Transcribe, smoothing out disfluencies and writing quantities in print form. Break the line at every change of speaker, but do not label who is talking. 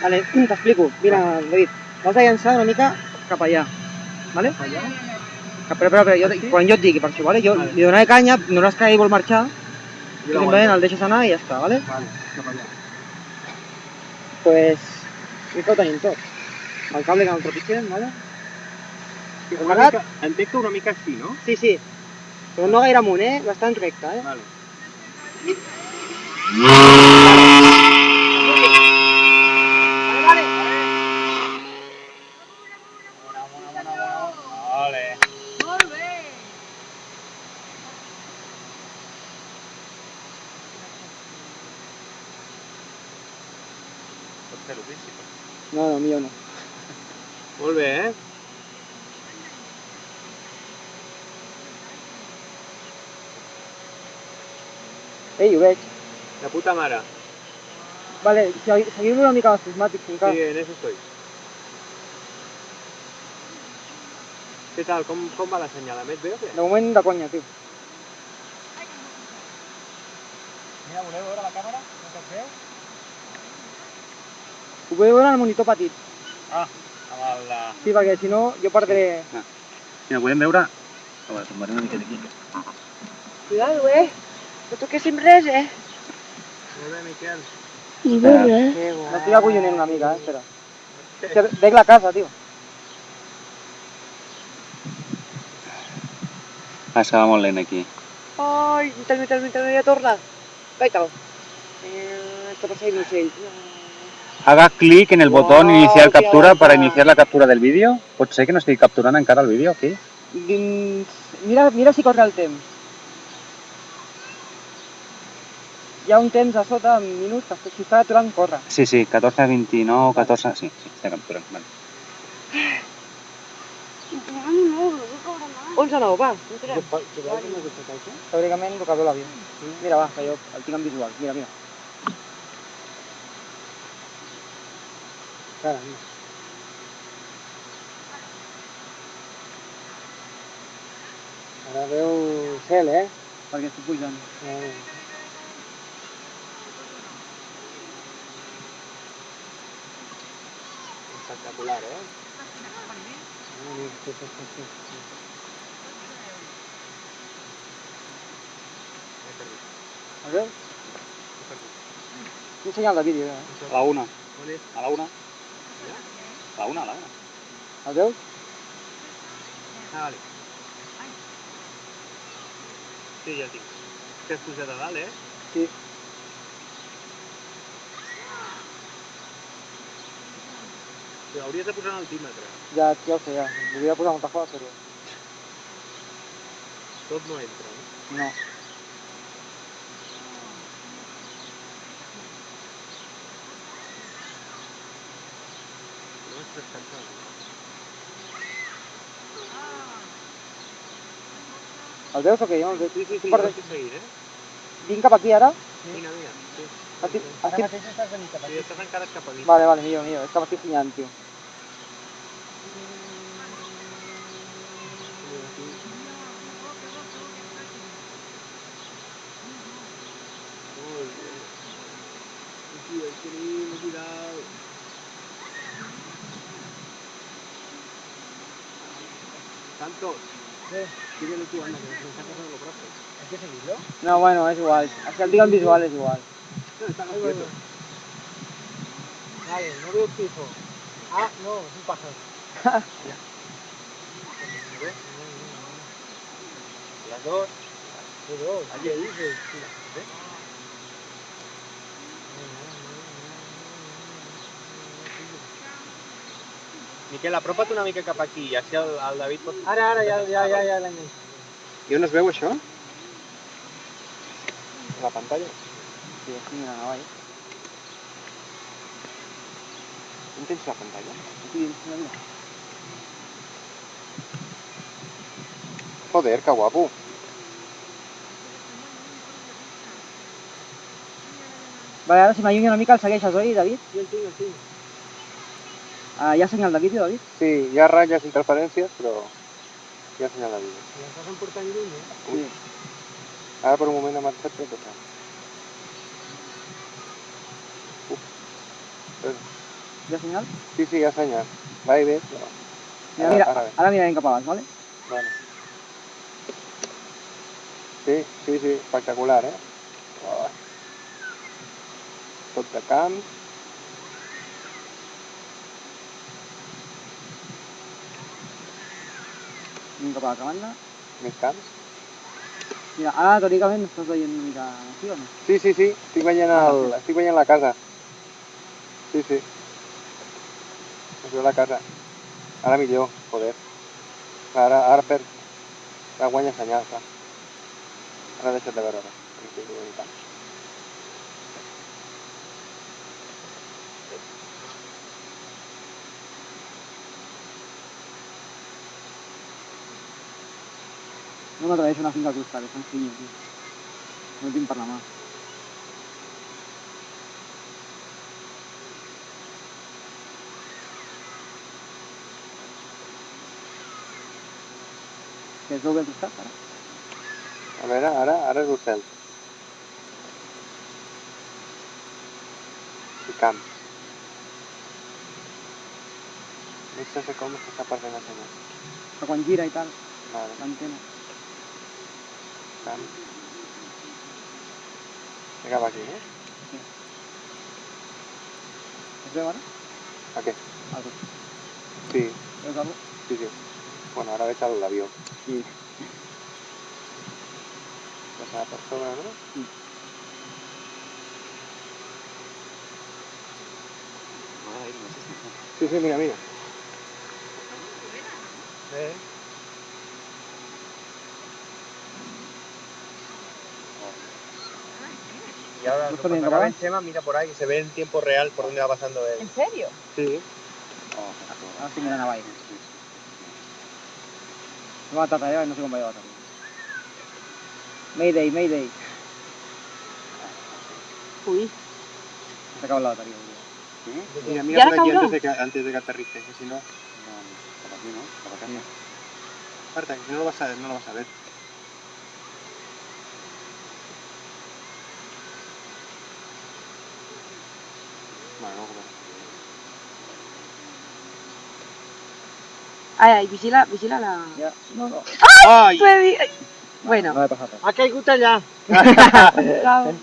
Vale, t'explico. Mira, David, l'has de llançar una mica cap allà, vale?
Cap allà?
Però quan jo et digui per això, vale? Jo li donaré canya, donaràs que ell vol marxar, tu simplement el deixes anar i ja està, vale?
Vale, cap allà.
Pues, això ho tenim tot. El cable que no el trepitgem, vale?
Entenc que una mica així, no?
Sí, sí. Però no gaire amunt, bastant recte,
Vale.
Vale.
Vale.
Molt bé!
Pots fer-ho, sí.
No, millor no.
Molt bé,
Ei, ho veig.
De puta mare.
Vale, seguim una mica els prismàtics, encara.
Sí, en eso estoy. ¿Qué tal? ¿Cómo va la señal? ¿Met bé o què?
De moment de conya, tio.
Mira, voleu veure la càmera? No es veu?
Ho podeu veure en el monitor petit.
Ah, amb el...
Sí, perquè si no jo perdré...
Mira, podem veure... A veure, tombaré una mica d'aquí.
Cuidado, no toquéssim res,
Molt bé, Miquel.
M'estic acollonint una mica, espera. És que veig la casa, tio.
Estava molt lent aquí.
Ai, mientras ya torna. Gaitao. Esto pasa ahí, Michelle.
Haga clic en el botón
Wow,
iniciar
quina
captura para
bona.
iniciar la captura del vídeo. Pot ser que no estigui capturant encara el vídeo aquí?
Mira si corre el temps. Hi ha un temps a sota, en minuts, que si està aturant, corre.
Sí, 14, 29, 14... Sí, està capturant. Vale.
11-9, va. Teòricament el que veu l'avió. Mira, va, que jo el tinc en visual. Mira. Caram. Ara veu cel, perquè estic pujant.
Espectacular,
El veus? Quin senyal de vídeo,
A la una. A la una. A la una.
El veus?
Ah, vale. Sí, ja el tinc. Que has pujat a dalt,
Sí.
Però hauries de posar en altímetre.
Ja ho sé, ja. Volia posar molta foto, però...
Tot no entra, no?
No.
No estàs cansat.
El veus o què? Jo no el veig.
Sí,
Tu
jo
per-
estic seguint,
Vinc cap aquí ara?
Vinga. Sí.
Ara mateix estàs venint cap
Sí, estàs encara cap a dins.
Vale, millor. És que m'estic senyant, tio.
Molt bé. Aquí, el tenim, aquí dalt. Santos. Síguelo tú, anda, que nos está pasando los brazos. ¿Hay que seguirlo?
No, bueno, és igual. Si el tinc en visual és igual.
Están los quietos.
Vale, no veo piso. Ah, no, es un pájaro.
Las dos.
Allí dices.
Miquel, apropa't una mica cap aquí i així el David pot...
Ara, ja l'he vist.
I on es veu això? La pantalla?
Sí, estic mirant avall.
On tens la pantalla?
Aquí dins, mira.
Joder, que guapo.
Vale, ara si m'allunyo una mica el segueixes, oi, David?
Sí, el tinc.
Hi ha senyal de vídeo, David?
Sí, hi ha ratlles, interferències, però hi ha senyal de vídeo.
I l'estàs emportant lluny,
Sí. Ara per un moment ha marxat, però tot.
¿Ya señal?
Sí, sí, ya señal. Va y ves.
Mira, mira,
Ahora ves.
ahora mira bien capaz, ¿vale?
Vale. Sí, sí, sí, espectacular, ¿eh? Ay. Tot de camp.
Bien capaz acabant-la.
Més camps.
Mira, ara teòricament estàs veient una mica aquí o no?
Sí, sí, sí, estic veient, estic veient la casa. Sí, sí. Es veu la casa. Ara millor, joder. Ara per... Ara guanya senyal, clar. Ara deixa't de veure, ara.
No m'atreveixo a una finca al costat, estan finyos, tio. No tinc per la mà. Que es veu bé al costat, ara?
A veure, ara és ocel. I camps. No sé com s'està perdent la senyal.
Que quan gira i tal,
Vale,
l'antena.
camps. I cap aquí, no?
Es veu ara?
A què?
Algo.
Sí,
Veus algo?
sí, sí. Bueno, ara veig l'avió.
Sí.
Passar per sobre, no?
Sí.
Sí, sí, mira, mira. Y ahora,
¿No está
cuando
bien
acabe
grabado?
el tema, mira por ahí y se ve en tiempo real por dónde va pasando él.
¿En serio?
Sí.
Ara sí mirant avall. No va a allà i no sé com va la bateria. Mayday, Mayday.
Uy.
S'ha acabat la bateria.
Mira,
¿Ya
mira por
la
aquí
cabrón?
antes de que aterrice, que si no... Por aquí, ¿no? Por acá.
Sí.
Aparta, que si no lo vas a ver. Vale, no,
Ay, ay, vigila, vigila la...
Ja. No.
¡Ay!
Bueno.
No he passat res.
Ha caigut allà!
Bravo.